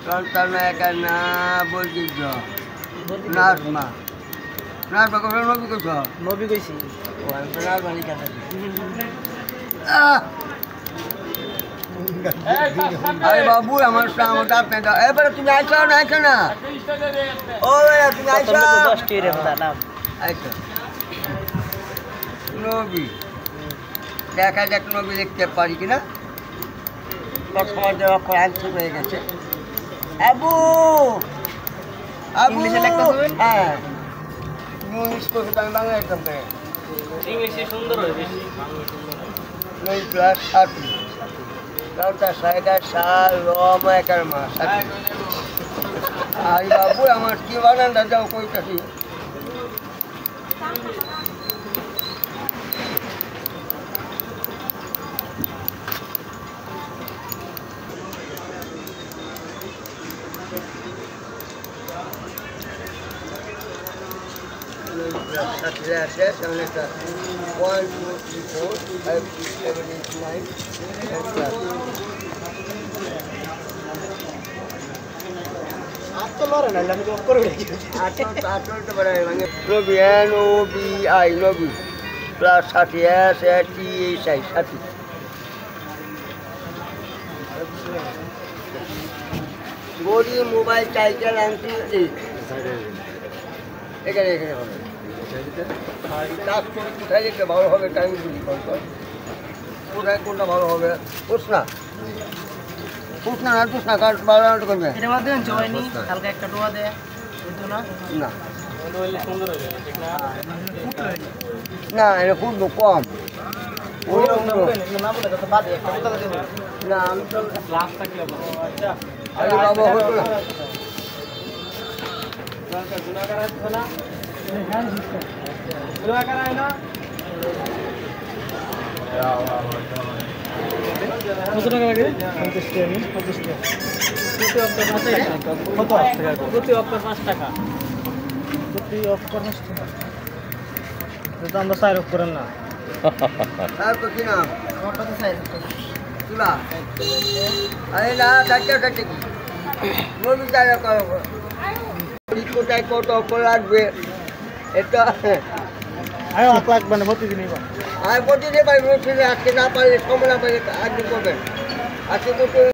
সন্তানায়িকা না বলছি নাজমা নাজমা কথা নবী কইছ নবী কইছি ও আমি তো নাজমানি কথা আরে বাবু আমার আমার দাঁত নেই এবারে তুমি আইছো না আইছো না ও ভাইয়া তুমি আইছো 10 টি রে দাদা আইছো নবী দেখা যাক নবী দেখতে পারি কিনা সময় দেওয়া পর আনসার হয়ে গেছে আবু আবু ইংলিশে লিখতে হবে হ্যাঁ ইংলিশ করতে আমি বাংলা একদম ইংলিশে সুন্দর হয় বেশি নই প্লাস 7 কাউটা সাইডা সাল রম একার মাস আই বাবু আমার কি বানানটা যাও কইতাছি Yes, and it's 1, 2, 3, 4, 5, 6, 7, 8, 9, 10 plus. N-O-B-I, plus 30, S-T-H-I, 30. Body, mobile, title, and 3. এখানে এখানে হবে কোথায় যেতে ভালো হবে টাইম বুঝি কোথায় কোনটা ভালো হবে পুষনা পুষনা না পুষনা কার ভালো করবে এটা মধ্যে জয়নি হালকা একটা টোয়া দেয় বুঝছো না না হইলে সুন্দর হবে ঠিক না না এটা ফুটবো কম ওই না বলে তো বাদ একটা টোয়া দেব না আমি তো লাস্টটা কি হবে আচ্ছা আরে বাবা হলো না গুণাকার আছে না গুণাকার আছে না কত টাকা লাগে 50 টাকা 50 টাকা প্রতি অক্টার 5 টাকা কত টাকা প্রতি অক্টার 5 টাকা প্রতি অক্টার 5 টাকা এটা আমরা সাইর অফ করেন না তারপর কি নাম আমারটা তো সাইর তুলা আরে না কাটতে কাটতে কি নবী তারা করো কোথায় কত লাগবে এটা আয় অত লাগবে না প্রতিদিনই বা আর প্রতিদিন আজকে না পারলে সময় না পারলে আজকে করবেন আজকে তো